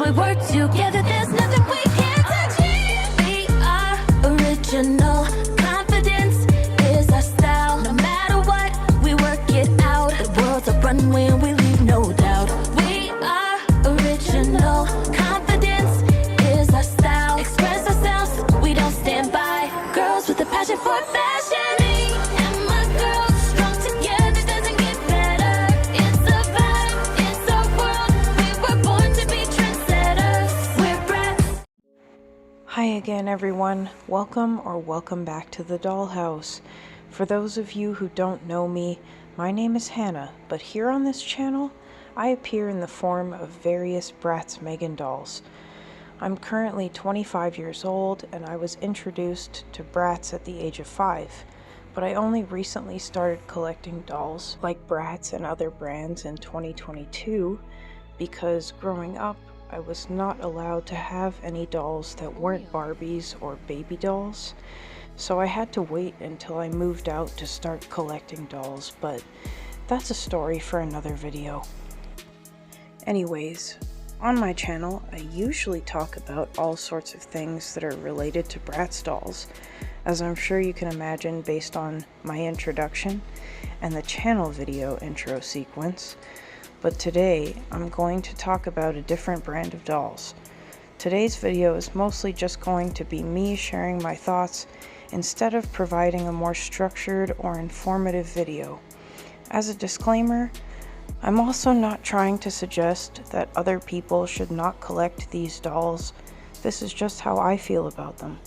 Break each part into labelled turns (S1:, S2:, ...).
S1: we work together, there's nothing we can't achieve. We are original. Confidence is our style. No matter what, we work it out. The world's a runway and we leave no doubt. We are original. Confidence is our style. Express ourselves, we don't stand by. Girls with a passion for fashion. Me and my girls, strong together, doesn't get better. It's a vibe, it's our world. We were born to be trendsetters. We're brats.
S2: Hi again everyone, welcome back to the Dollhouse. For those of you who don't know me, my name is Hannah, but here on this channel, I appear in the form of various Bratz Megan dolls. I'm currently 25 years old and I was introduced to Bratz at the age of 5, but I only recently started collecting dolls like Bratz and other brands in 2022 because growing up I was not allowed to have any dolls that weren't Barbies or baby dolls, so I had to wait until I moved out to start collecting dolls, but that's a story for another video. Anyways, on my channel I usually talk about all sorts of things that are related to Bratz dolls, as I'm sure you can imagine based on my introduction and the channel video intro sequence. But today, I'm going to talk about a different brand of dolls. Today's video is mostly just going to be me sharing my thoughts instead of providing a more structured or informative video. As a disclaimer, I'm also not trying to suggest that other people should not collect these dolls. This is just how I feel about them.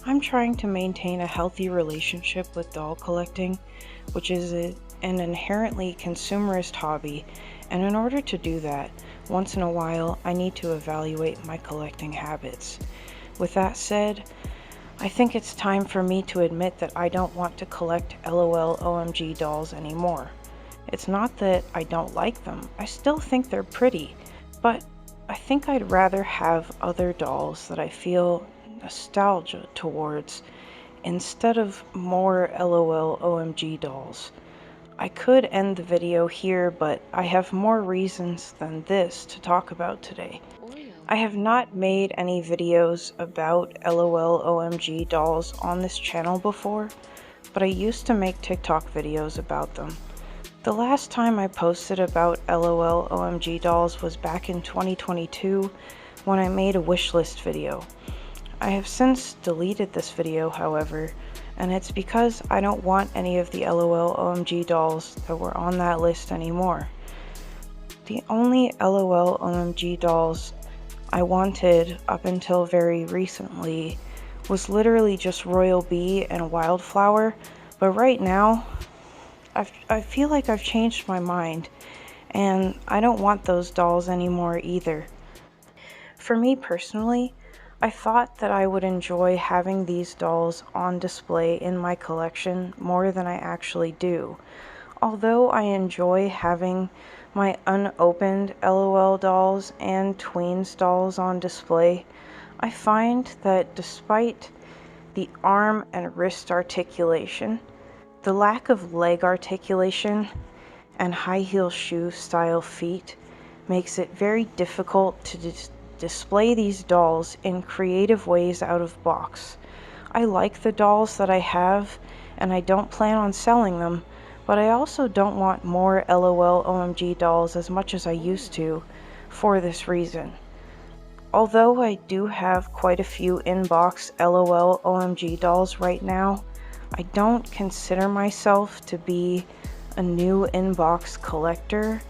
S2: I'm trying to maintain a healthy relationship with doll collecting, which is an inherently consumerist hobby, and in order to do that, once in a while I need to evaluate my collecting habits. With that said, I think it's time for me to admit that I don't want to collect LOL OMG dolls anymore. It's not that I don't like them, I still think they're pretty, but I think I'd rather have other dolls that I feel nostalgia towards instead of more LOL OMG dolls. I could end the video here, but I have more reasons than this to talk about today. I have not made any videos about LOL OMG dolls on this channel before, but I used to make TikTok videos about them. The last time I posted about LOL OMG dolls was back in 2022 when I made a wishlist video. I have since deleted this video, however, and it's because I don't want any of the LOL OMG dolls that were on that list anymore. The only LOL OMG dolls I wanted up until very recently was literally just Royal Bee and Wildflower, but right now I feel like I've changed my mind and I don't want those dolls anymore either. For me personally, I thought that I would enjoy having these dolls on display in my collection more than I actually do. Although I enjoy having my unopened LOL dolls and Tweens dolls on display, I find that despite the arm and wrist articulation, the lack of leg articulation and high heel shoe style feet makes it very difficult to display these dolls in creative ways out of box. I like the dolls that I have and I don't plan on selling them, but I also don't want more LOL OMG dolls as much as I used to for this reason. Although I do have quite a few in-box LOL OMG dolls right now, I don't consider myself to be a new in-box collector.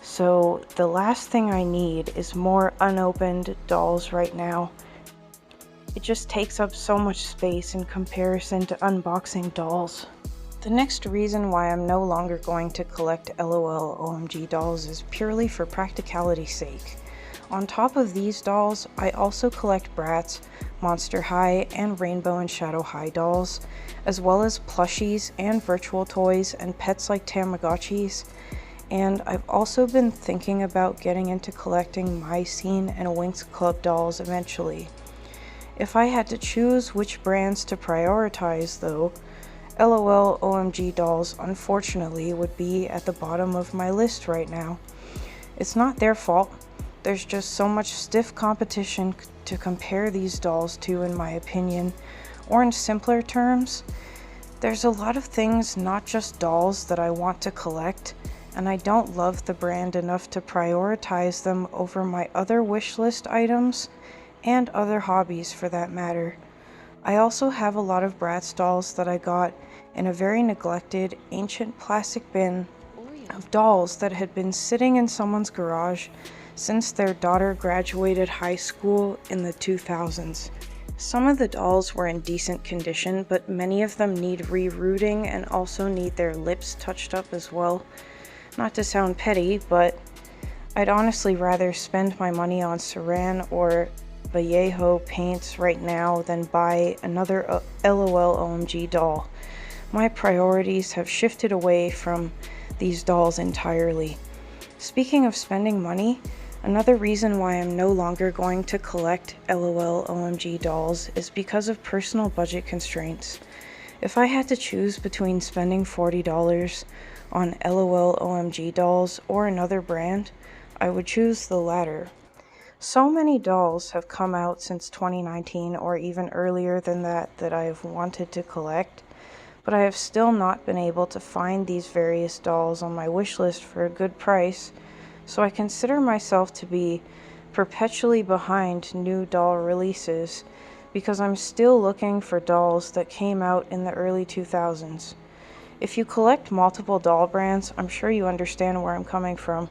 S2: So the last thing I need is more unopened dolls right now. It just takes up so much space in comparison to unboxing dolls. The next reason why I'm no longer going to collect LOL OMG dolls is purely for practicality's sake. On top of these dolls, I also collect Bratz, Monster High, and Rainbow and Shadow High dolls, as well as plushies and virtual toys and pets like Tamagotchis. And I've also been thinking about getting into collecting My Scene and Winx Club dolls eventually. If I had to choose which brands to prioritize though, LOL OMG dolls unfortunately would be at the bottom of my list right now. It's not their fault. There's just so much stiff competition to compare these dolls to, in my opinion. Or in simpler terms, there's a lot of things, not just dolls, that I want to collect, and I don't love the brand enough to prioritize them over my other wish list items and other hobbies for that matter. I also have a lot of Bratz dolls that I got in a very neglected, ancient plastic bin of dolls that had been sitting in someone's garage since their daughter graduated high school in the 2000s. Some of the dolls were in decent condition, but many of them need rerouting and also need their lips touched up as well. Not to sound petty, but I'd honestly rather spend my money on Saran or Vallejo paints right now than buy another LOL OMG doll. My priorities have shifted away from these dolls entirely. Speaking of spending money, another reason why I'm no longer going to collect LOL OMG dolls is because of personal budget constraints. If I had to choose between spending $40 on LOL OMG dolls or another brand, I would choose the latter. So many dolls have come out since 2019 or even earlier than that I have wanted to collect, but I have still not been able to find these various dolls on my wish list for a good price, so I consider myself to be perpetually behind new doll releases because I'm still looking for dolls that came out in the early 2000s. If you collect multiple doll brands, I'm sure you understand where I'm coming from.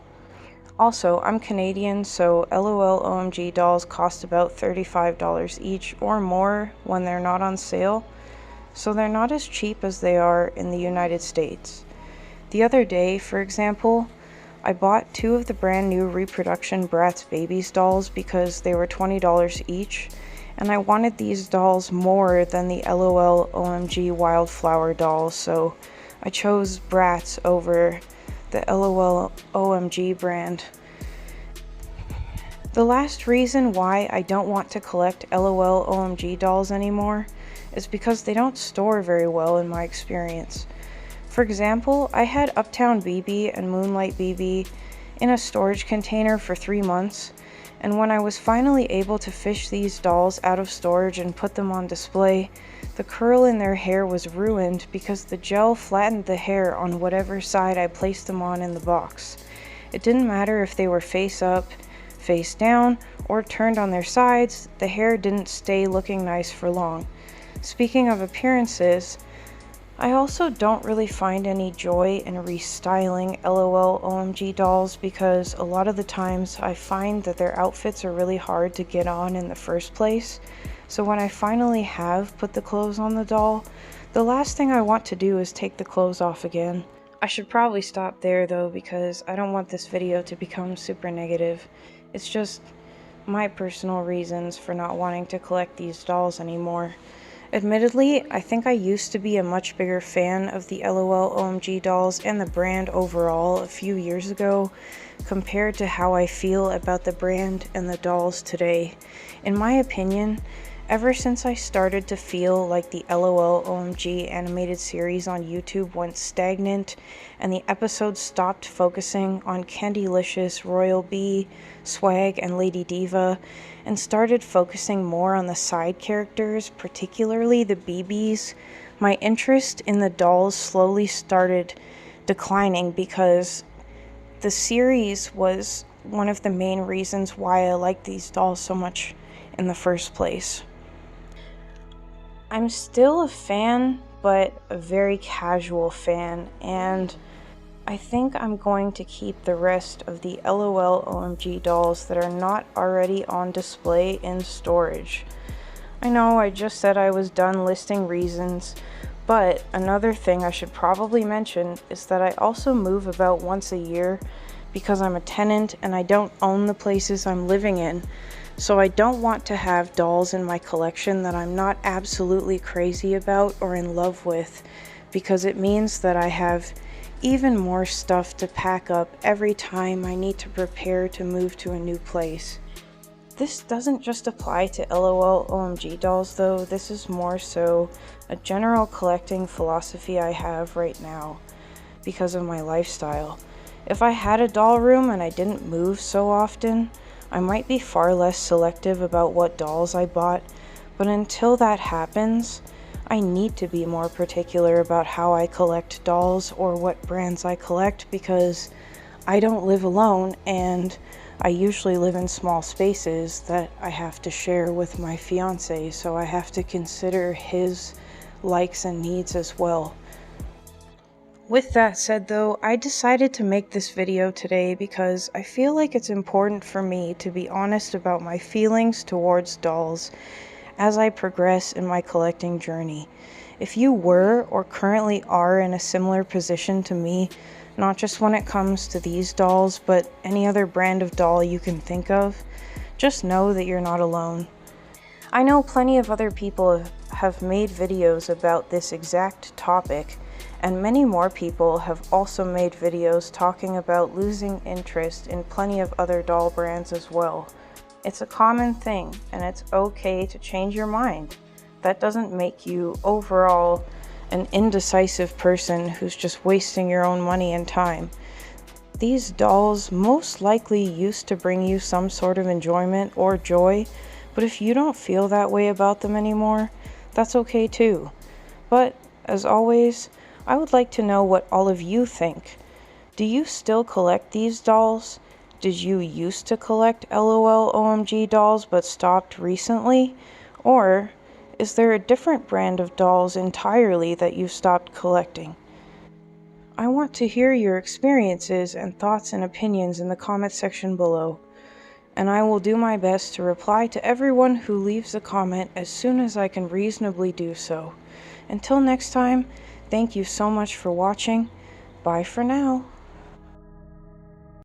S2: Also, I'm Canadian, so LOL OMG dolls cost about $35 each or more when they're not on sale, so they're not as cheap as they are in the United States. The other day, for example, I bought 2 of the brand new reproduction Bratz Babies dolls because they were $20 each, and I wanted these dolls more than the LOL OMG Wildflower dolls, so I chose Bratz over the LOL OMG brand. The last reason why I don't want to collect LOL OMG dolls anymore is because they don't store very well in my experience. For example, I had Uptown BB and Moonlight BB in a storage container for 3 months, and when I was finally able to fish these dolls out of storage and put them on display, the curl in their hair was ruined because the gel flattened the hair on whatever side I placed them on in the box. It didn't matter if they were face up, face down, or turned on their sides, the hair didn't stay looking nice for long. Speaking of appearances, I also don't really find any joy in restyling LOL OMG dolls because a lot of the times I find that their outfits are really hard to get on in the first place. So when I finally have put the clothes on the doll, the last thing I want to do is take the clothes off again. I should probably stop there though because I don't want this video to become super negative. It's just my personal reasons for not wanting to collect these dolls anymore. Admittedly, I think I used to be a much bigger fan of the LOL OMG dolls and the brand overall a few years ago compared to how I feel about the brand and the dolls today. In my opinion, ever since I started to feel like the LOL OMG animated series on YouTube went stagnant and the episodes stopped focusing on Candylicious, Royal Bee, Swag, and Lady Diva, and started focusing more on the side characters, particularly the BBs, my interest in the dolls slowly started declining because the series was one of the main reasons why I liked these dolls so much in the first place. I'm still a fan, but a very casual fan, and I think I'm going to keep the rest of the LOL OMG dolls that are not already on display in storage. I know I just said I was done listing reasons, but another thing I should probably mention is that I also move about once a year because I'm a tenant and I don't own the places I'm living in. So I don't want to have dolls in my collection that I'm not absolutely crazy about or in love with, because it means that I have even more stuff to pack up every time I need to prepare to move to a new place. This doesn't just apply to LOL OMG dolls though, this is more so a general collecting philosophy I have right now because of my lifestyle. If I had a doll room and I didn't move so often, I might be far less selective about what dolls I bought, but until that happens, I need to be more particular about how I collect dolls or what brands I collect, because I don't live alone and I usually live in small spaces that I have to share with my fiance, so I have to consider his likes and needs as well. With that said though, I decided to make this video today because I feel like it's important for me to be honest about my feelings towards dolls as I progress in my collecting journey. If you were or currently are in a similar position to me, not just when it comes to these dolls, but any other brand of doll you can think of, just know that you're not alone. I know plenty of other people have made videos about this exact topic, and many more people have also made videos talking about losing interest in plenty of other doll brands as well. It's a common thing, and it's okay to change your mind. That doesn't make you overall an indecisive person who's just wasting your own money and time. These dolls most likely used to bring you some sort of enjoyment or joy, but if you don't feel that way about them anymore, that's okay too. But, as always, I would like to know what all of you think. Do you still collect these dolls? Did you used to collect LOL OMG dolls but stopped recently? Or is there a different brand of dolls entirely that you've stopped collecting? I want to hear your experiences and thoughts and opinions in the comment section below, and I will do my best to reply to everyone who leaves a comment as soon as I can reasonably do so. Until next time, thank you so much for watching. Bye for now.